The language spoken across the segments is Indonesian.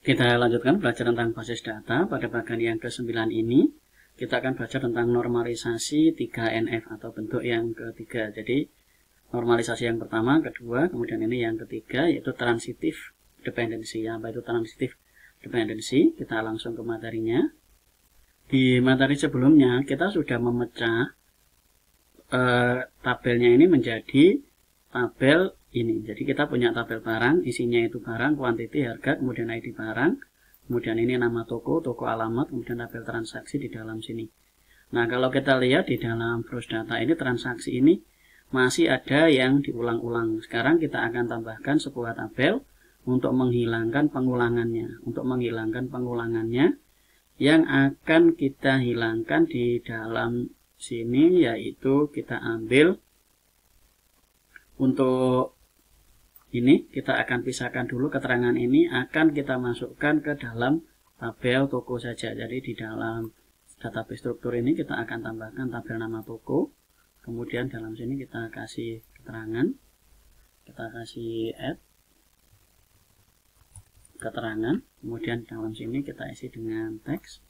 Kita lanjutkan belajar tentang basis data. Pada bagian yang ke-9 ini, kita akan belajar tentang normalisasi 3NF atau bentuk yang ketiga. Jadi, normalisasi yang pertama, kedua, kemudian ini yang ketiga, yaitu transitive dependency. Apa itu transitive dependency? Kita langsung ke materinya. Di materi sebelumnya, kita sudah memecah tabelnya ini menjadi tabel ini. Jadi kita punya tabel barang, isinya itu barang, kuantiti, harga, kemudian ID barang, kemudian ini nama toko, toko alamat, kemudian tabel transaksi di dalam sini. Nah, kalau kita lihat di dalam browse data ini, transaksi ini masih ada yang diulang-ulang. Sekarang kita akan tambahkan sebuah tabel untuk menghilangkan pengulangannya. Untuk menghilangkan pengulangannya, yang akan kita hilangkan di dalam sini, yaitu kita ambil untuk ini, kita akan pisahkan dulu keterangan ini, akan kita masukkan ke dalam tabel toko saja. Jadi di dalam database struktur ini kita akan tambahkan tabel nama toko, kemudian dalam sini kita kasih keterangan, kita kasih add keterangan, kemudian dalam sini kita isi dengan teks,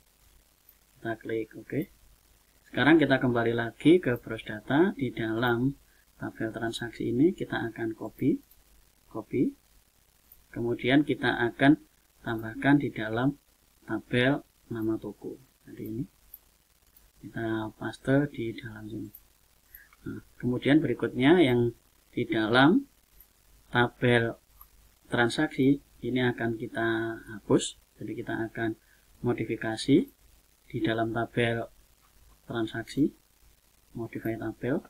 kita klik OK. Sekarang kita kembali lagi ke browse data. Di dalam tabel transaksi ini kita akan copy, kemudian kita akan tambahkan di dalam tabel nama toko. Jadi ini kita paste di dalam sini. Nah, kemudian berikutnya yang di dalam tabel transaksi ini akan kita hapus. Jadi kita akan modifikasi di dalam tabel transaksi, modify tabel.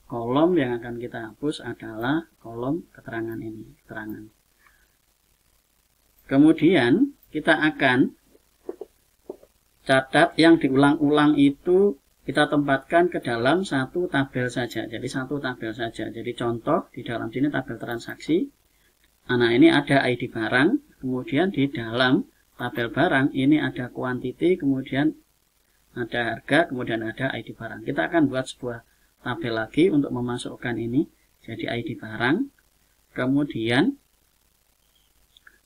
Kolom yang akan kita hapus adalah kolom keterangan ini, keterangan. Kemudian kita akan catat yang diulang-ulang itu kita tempatkan ke dalam satu tabel saja. Jadi satu tabel saja. Jadi contoh di dalam sini tabel transaksi. Nah, ini ada ID barang, kemudian di dalam tabel barang ini ada kuantiti, kemudian ada harga, kemudian ada ID barang. Kita akan buat sebuah tabel lagi untuk memasukkan ini jadi ID barang. Kemudian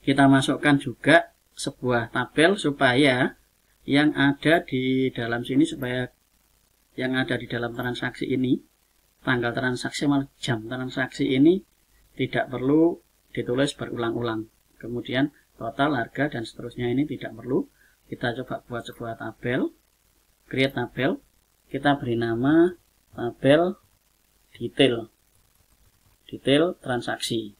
kita masukkan juga sebuah tabel supaya yang ada di dalam sini, supaya yang ada di dalam transaksi ini, tanggal transaksi malah jam transaksi ini tidak perlu ditulis berulang-ulang. Kemudian total, harga, dan seterusnya ini tidak perlu. Kita coba buat sebuah tabel, create tabel, kita beri nama tabel detail transaksi,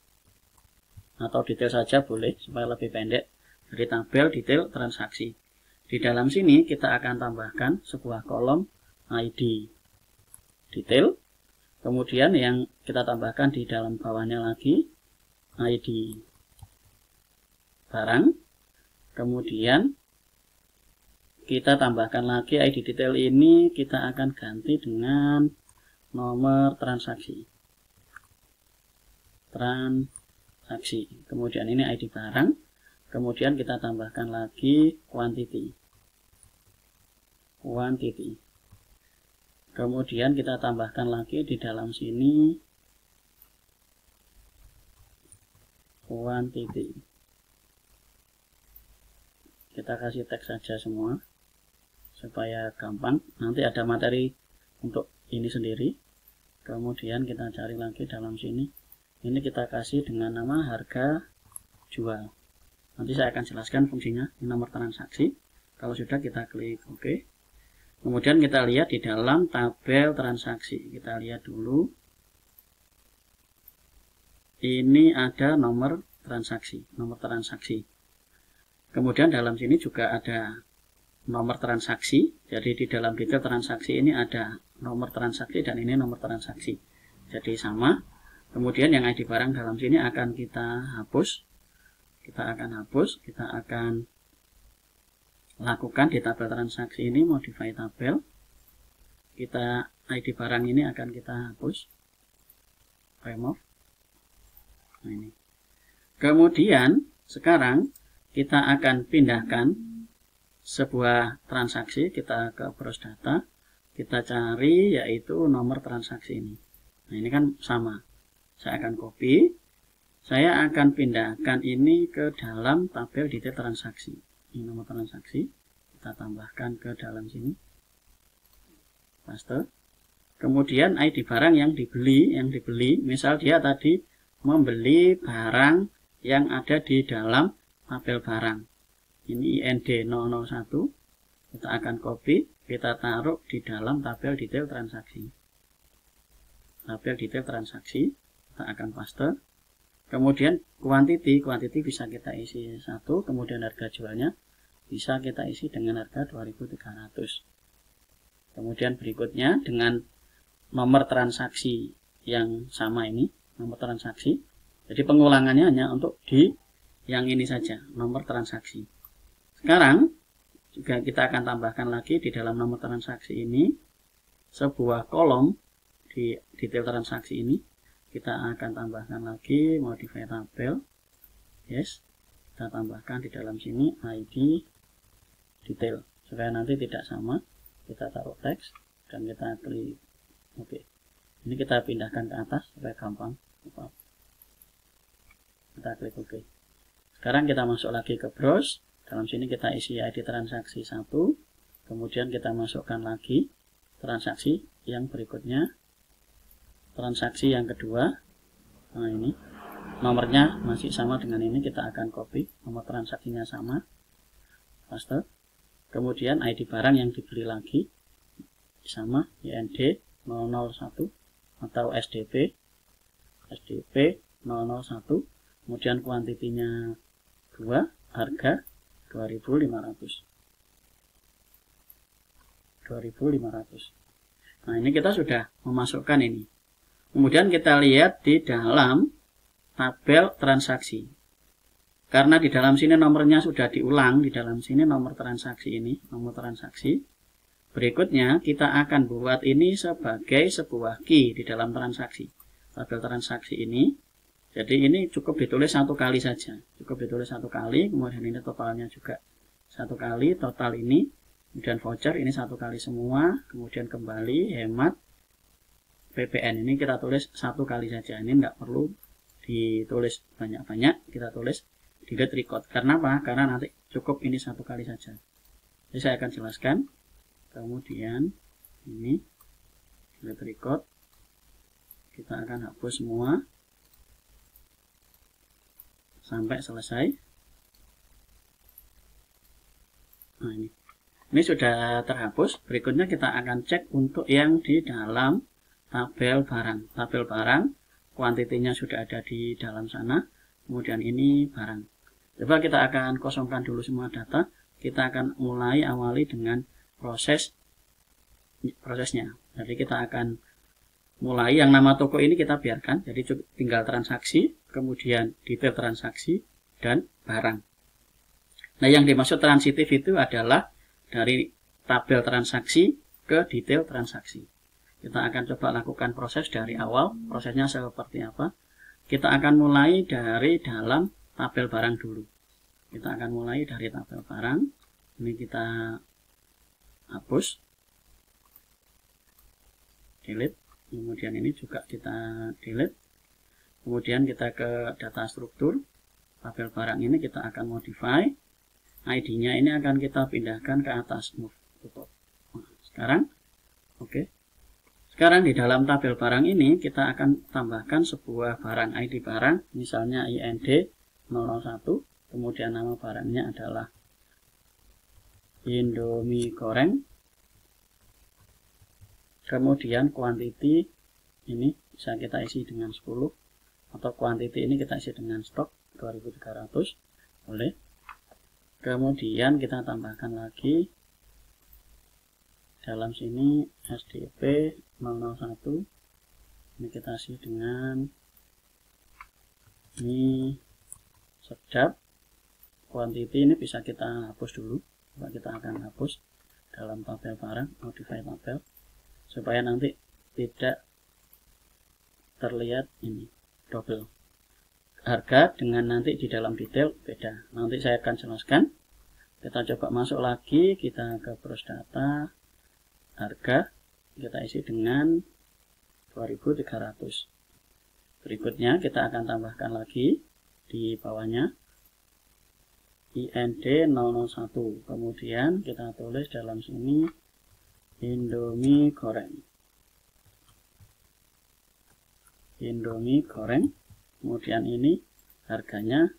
atau detail saja boleh supaya lebih pendek. Dari tabel detail transaksi. Di dalam sini kita akan tambahkan sebuah kolom ID detail, kemudian yang kita tambahkan di dalam bawahnya lagi ID barang, kemudian kita tambahkan lagi ID detail ini, kita akan ganti dengan nomor transaksi. Kemudian ini ID barang, kemudian kita tambahkan lagi quantity. Kemudian kita tambahkan lagi di dalam sini quantity. Kita kasih teks saja semua supaya gampang. Nanti ada materi untuk ini sendiri. Kemudian kita cari lagi dalam sini. Ini kita kasih dengan nama harga jual. Nanti saya akan jelaskan fungsinya. Ini nomor transaksi. Kalau sudah kita klik OK. Kemudian kita lihat di dalam tabel transaksi. Kita lihat dulu. Ini ada nomor transaksi. Kemudian dalam sini juga ada nomor transaksi. Jadi di dalam detail transaksi ini ada nomor transaksi dan ini nomor transaksi. Jadi sama. Kemudian yang ID barang dalam sini akan kita hapus. Kita akan lakukan di tabel transaksi ini modify tabel. ID barang ini akan kita hapus. Remove. Nah, ini. Kemudian sekarang kita akan pindahkan sebuah transaksi, kita ke browse data, kita cari yaitu nomor transaksi ini. Nah, ini kan sama. Saya akan copy, saya akan pindahkan ini ke dalam tabel detail transaksi. Ini nomor transaksi, kita tambahkan ke dalam sini, paste. Kemudian ID barang yang dibeli, misal dia tadi membeli barang yang ada di dalam tabel barang. Ini IND 001, kita akan copy, kita taruh di dalam tabel detail transaksi. Tabel detail transaksi, kita akan paste. Kemudian quantity bisa kita isi 1, kemudian harga jualnya bisa kita isi dengan harga 2.300. Kemudian berikutnya dengan nomor transaksi yang sama ini, nomor transaksi. Jadi pengulangannya hanya untuk di yang ini saja, nomor transaksi. Sekarang juga kita akan tambahkan lagi di dalam nomor transaksi ini sebuah kolom di detail transaksi ini. Kita akan tambahkan lagi modify tabel. Yes, kita tambahkan di dalam sini ID detail supaya nanti tidak sama. Kita taruh teks dan kita klik oke. Ini kita pindahkan ke atas supaya gampang. Kita klik oke. Sekarang kita masuk lagi ke browse. Dalam sini kita isi ID transaksi 1. Kemudian kita masukkan lagi transaksi yang berikutnya. Transaksi yang kedua. Nah, ini nomornya masih sama dengan ini, kita akan copy, nomor transaksinya sama, paste. Kemudian ID barang yang dibeli lagi sama, IND 001 atau SDP 001. Kemudian kuantitinya 2, harga 2.500. Nah, ini kita sudah memasukkan ini. Kemudian kita lihat di dalam tabel transaksi. Karena di dalam sini nomornya sudah diulang, di dalam sini nomor transaksi ini, nomor transaksi. Berikutnya kita akan buat ini sebagai sebuah key di dalam transaksi. Tabel transaksi ini. Jadi ini cukup ditulis satu kali saja. Cukup ditulis satu kali, kemudian ini totalnya juga satu kali, total ini. Kemudian voucher ini satu kali semua, kemudian kembali, hemat. PPN ini kita tulis satu kali saja, ini enggak perlu ditulis banyak-banyak, kita tulis delete record. Karena apa? Karena nanti cukup ini satu kali saja. Jadi saya akan jelaskan. Kemudian ini delete record, kita akan hapus semua sampai selesai. Nah, ini sudah terhapus. Berikutnya kita akan cek untuk yang di dalam tabel barang. Tabel barang, kuantitinya sudah ada di dalam sana. Kemudian ini barang. Coba kita akan kosongkan dulu semua data. Kita akan mulai awali dengan prosesnya. Jadi kita akan mulai yang nama toko ini kita biarkan. Jadi tinggal transaksi, kemudian detail transaksi, dan barang. Nah, yang dimaksud transitif itu adalah dari tabel transaksi ke detail transaksi. Kita akan coba lakukan proses dari awal. Prosesnya seperti apa? Kita akan mulai dari dalam tabel barang dulu. Kita akan mulai dari tabel barang. Ini kita hapus. Delete. Kemudian ini juga kita delete. Kemudian kita ke data struktur. Tabel barang ini kita akan modify. ID-nya ini akan kita pindahkan ke atas. Move. Tutup. Nah, sekarang, oke. Sekarang di dalam tabel barang ini kita akan tambahkan sebuah barang ID barang, misalnya IND 001, kemudian nama barangnya adalah Indomie goreng. Kemudian quantity ini bisa kita isi dengan 10 atau quantity ini kita isi dengan stok 2.300, boleh. Kemudian kita tambahkan lagi dalam sini SDP 001, ini kita isi dengan ini sedap. Quantity ini bisa kita hapus dulu. Kita akan hapus dalam tabel barang, modify tabel, supaya nanti tidak terlihat ini double. Harga dengan nanti di dalam detail beda. Nanti saya akan jelaskan. Kita coba masuk lagi, kita ke browse data, harga kita isi dengan 2.300. Berikutnya kita akan tambahkan lagi di bawahnya IND 001. Kemudian kita tulis dalam sini Indomie goreng. Indomie goreng. Kemudian ini harganya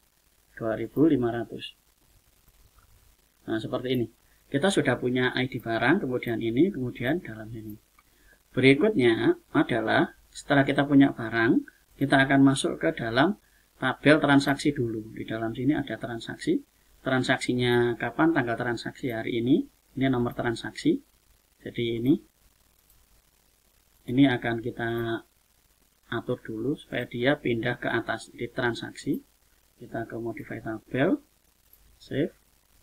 2.500. Nah, seperti ini. Kita sudah punya ID barang, kemudian ini, kemudian dalam sini. Berikutnya adalah setelah kita punya barang, kita akan masuk ke dalam tabel transaksi dulu. Di dalam sini ada transaksi. Transaksinya kapan, tanggal transaksi hari ini. Ini nomor transaksi. Jadi ini akan kita atur dulu supaya dia pindah ke atas di transaksi. Kita ke modify tabel, save.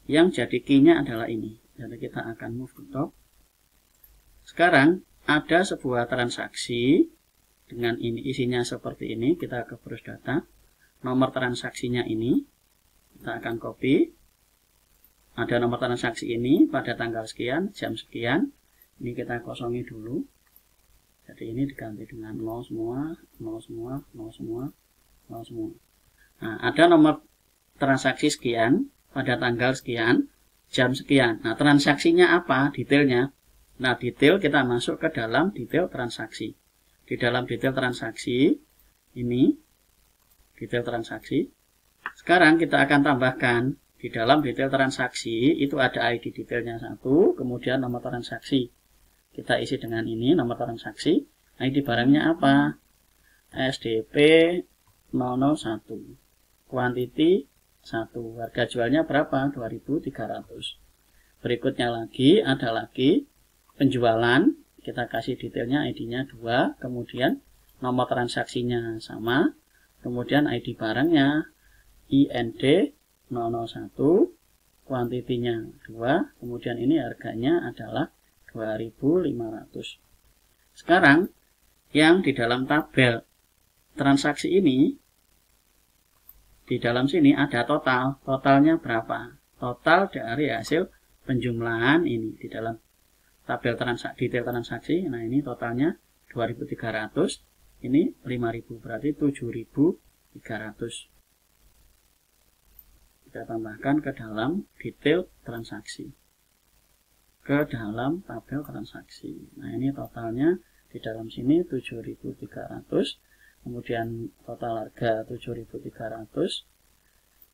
Yang jadi key-nya adalah ini. Jadi kita akan move to top. Sekarang ada sebuah transaksi dengan ini isinya seperti ini. Kita ke browse data. Nomor transaksinya ini kita akan copy. Ada nomor transaksi ini pada tanggal sekian, jam sekian. Ini kita kosongi dulu. Jadi ini diganti dengan 0 semua, 0 semua, 0 semua, 0 semua. Nah, ada nomor transaksi sekian pada tanggal sekian, jam sekian. Nah, transaksinya apa? Detailnya. Nah, detail kita masuk ke dalam detail transaksi. Di dalam detail transaksi, ini detail transaksi. Sekarang kita akan tambahkan di dalam detail transaksi, itu ada ID detailnya 1, kemudian nomor transaksi. Kita isi dengan ini, nomor transaksi. ID barangnya apa? SDP 001. Quantity 1. Harga jualnya berapa? 2.300. Berikutnya lagi, ada lagi penjualan. Kita kasih detailnya, ID-nya 2. Kemudian nomor transaksinya sama. Kemudian ID barangnya IND 001. Kuantitinya 2. Kemudian ini harganya adalah 2.500. Sekarang yang di dalam tabel transaksi ini, di dalam sini ada total. Totalnya berapa? Total dari hasil penjumlahan ini di dalam tabel transaksi, detail transaksi. Nah, ini totalnya 2.300. Ini 5.000, berarti 7.300. Kita tambahkan ke dalam detail transaksi. Ke dalam tabel transaksi. Nah, ini totalnya di dalam sini 7.300. Kemudian total harga 7.300.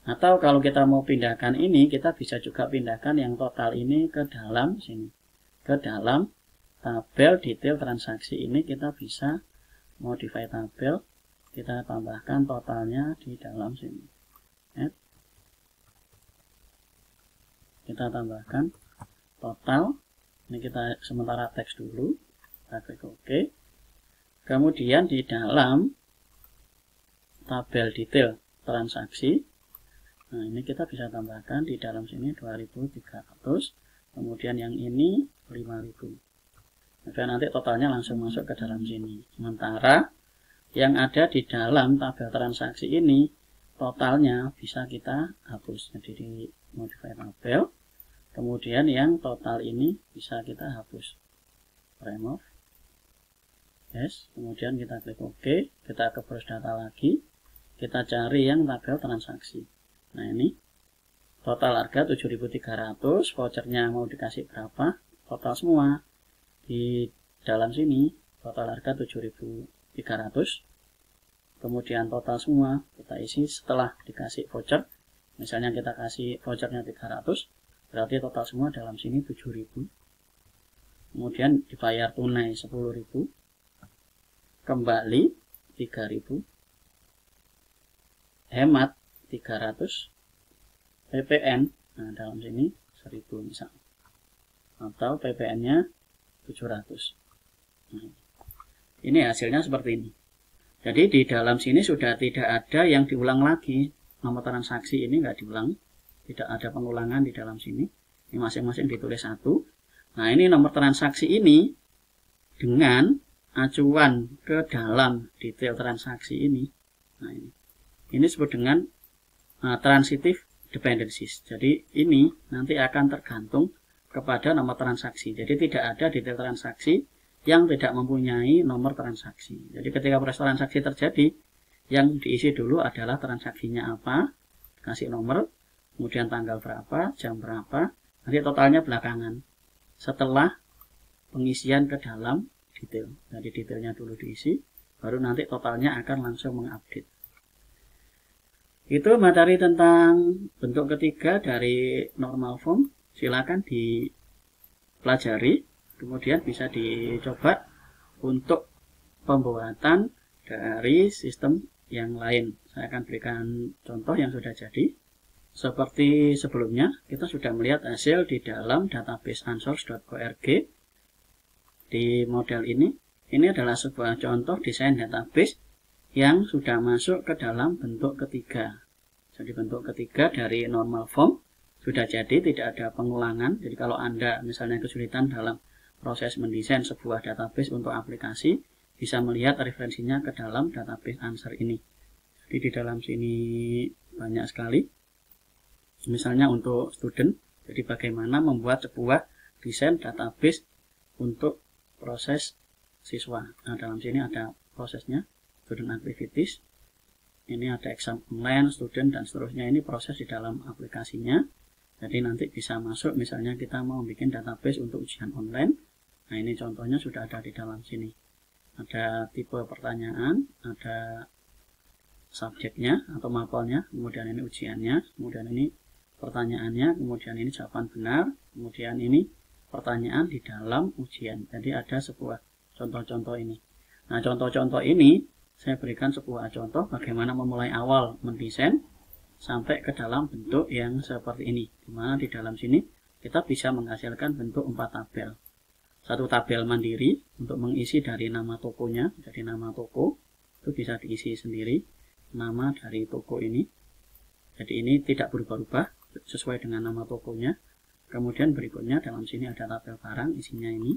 Atau kalau kita mau pindahkan ini, kita bisa juga pindahkan yang total ini ke dalam sini. Ke dalam tabel detail transaksi ini kita bisa modify tabel. Kita tambahkan totalnya di dalam sini. Kita tambahkan total. Ini kita sementara teks dulu. Kita klik OK. Kemudian di dalam tabel detail transaksi, nah ini kita bisa tambahkan di dalam sini 2.300, kemudian yang ini 5.000. Dan nanti totalnya langsung masuk ke dalam sini. Sementara yang ada di dalam tabel transaksi ini totalnya bisa kita hapus. Jadi di modify tabel, kemudian yang total ini bisa kita hapus. Remove. Yes, kemudian kita klik OK, kita ke browse data lagi, kita cari yang tabel transaksi. Nah, ini total harga 7.300, vouchernya mau dikasih berapa, total semua. Di dalam sini total harga 7.300, kemudian total semua kita isi setelah dikasih voucher. Misalnya kita kasih vouchernya 300, berarti total semua dalam sini 7.000. Kemudian dibayar tunai 10.000. Kembali 3.000, hemat 300, PPN, nah dalam sini 1.000 misal, atau PPN-nya 700. Nah, ini hasilnya seperti ini. Jadi di dalam sini sudah tidak ada yang diulang lagi. Nomor transaksi ini nggak diulang, tidak ada pengulangan di dalam sini. Ini masing-masing ditulis 1. Nah, ini nomor transaksi ini dengan acuan ke dalam detail transaksi ini. Nah, ini disebut dengan transitive dependencies. Jadi ini nanti akan tergantung kepada nomor transaksi. Jadi tidak ada detail transaksi yang tidak mempunyai nomor transaksi. Jadi ketika proses transaksi terjadi, Yang diisi dulu adalah transaksinya apa, kasih nomor, kemudian tanggal berapa, jam berapa, nanti totalnya belakangan. Setelah pengisian ke dalam detail. Jadi detailnya dulu diisi, baru nanti totalnya akan langsung mengupdate. Itu materi tentang bentuk ketiga dari normal form. Silakan dipelajari, kemudian bisa dicoba untuk pembuatan dari sistem yang lain. Saya akan berikan contoh yang sudah jadi. Seperti sebelumnya, kita sudah melihat hasil di dalam database unsource.org. Di model ini adalah sebuah contoh desain database yang sudah masuk ke dalam bentuk ketiga. Jadi bentuk ketiga dari normal form sudah jadi, tidak ada pengulangan. Jadi kalau Anda misalnya kesulitan dalam proses mendesain sebuah database untuk aplikasi, bisa melihat referensinya ke dalam database answer ini. Jadi di dalam sini banyak sekali. Misalnya untuk student, jadi bagaimana membuat sebuah desain database untuk proses siswa. Nah, dalam sini ada prosesnya, student activities. Ini ada exam online, student, dan seterusnya. Ini proses di dalam aplikasinya. Jadi nanti bisa masuk, misalnya kita mau bikin database untuk ujian online. Nah, ini contohnya sudah ada di dalam sini. Ada tipe pertanyaan, ada subjeknya atau mapelnya, kemudian ini ujiannya, kemudian ini pertanyaannya, kemudian ini jawaban benar, kemudian ini pertanyaan di dalam ujian. Jadi ada sebuah contoh-contoh ini. Nah, contoh-contoh ini saya berikan sebuah contoh bagaimana memulai awal mendesain sampai ke dalam bentuk yang seperti ini. Dimana di dalam sini kita bisa menghasilkan bentuk 4 tabel. Satu tabel mandiri untuk mengisi dari nama tokonya, jadi nama toko itu bisa diisi sendiri, nama dari toko ini. Jadi ini tidak berubah-ubah sesuai dengan nama tokonya. Kemudian berikutnya dalam sini ada tabel barang, isinya ini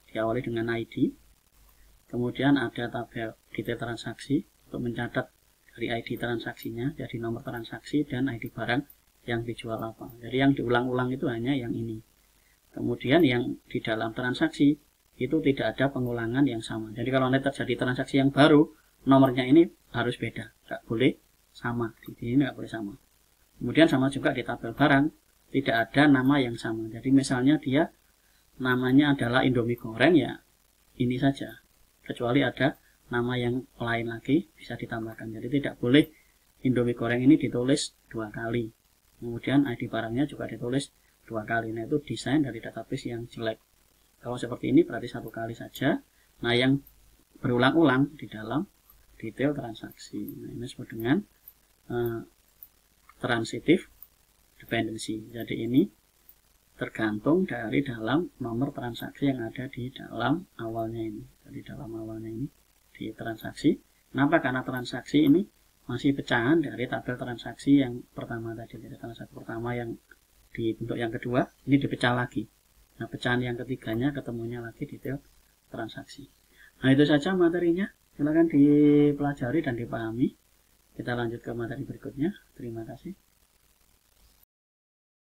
diawali dengan ID. Kemudian ada tabel detail transaksi untuk mencatat dari ID transaksinya, jadi nomor transaksi dan ID barang yang dijual apa. Jadi yang diulang-ulang itu hanya yang ini. Kemudian yang di dalam transaksi itu tidak ada pengulangan yang sama. Jadi kalau nanti terjadi transaksi yang baru, nomornya ini harus beda, nggak boleh sama. Di sini nggak boleh sama. Kemudian sama juga di tabel barang, tidak ada nama yang sama. Jadi misalnya dia namanya adalah Indomie goreng, ya ini saja. Kecuali ada nama yang lain lagi bisa ditambahkan. Jadi tidak boleh Indomie goreng ini ditulis 2 kali. Kemudian ID barangnya juga ditulis 2 kali. Nah, itu desain dari database yang jelek. Kalau seperti ini berarti 1 kali saja. Nah, yang berulang-ulang di dalam detail transaksi. Nah, ini disebut dengan transitive dependency. Jadi ini tergantung dari dalam nomor transaksi yang ada di dalam awalnya ini. Jadi dalam awalnya ini di transaksi. Kenapa? Karena transaksi ini masih pecahan dari tabel transaksi yang pertama tadi. Jadi transaksi pertama yang di bentuk yang kedua ini dipecah lagi. Nah, pecahan yang ketiganya ketemunya lagi detail transaksi. Nah, itu saja materinya. Silakan dipelajari dan dipahami. Kita lanjut ke materi berikutnya. Terima kasih.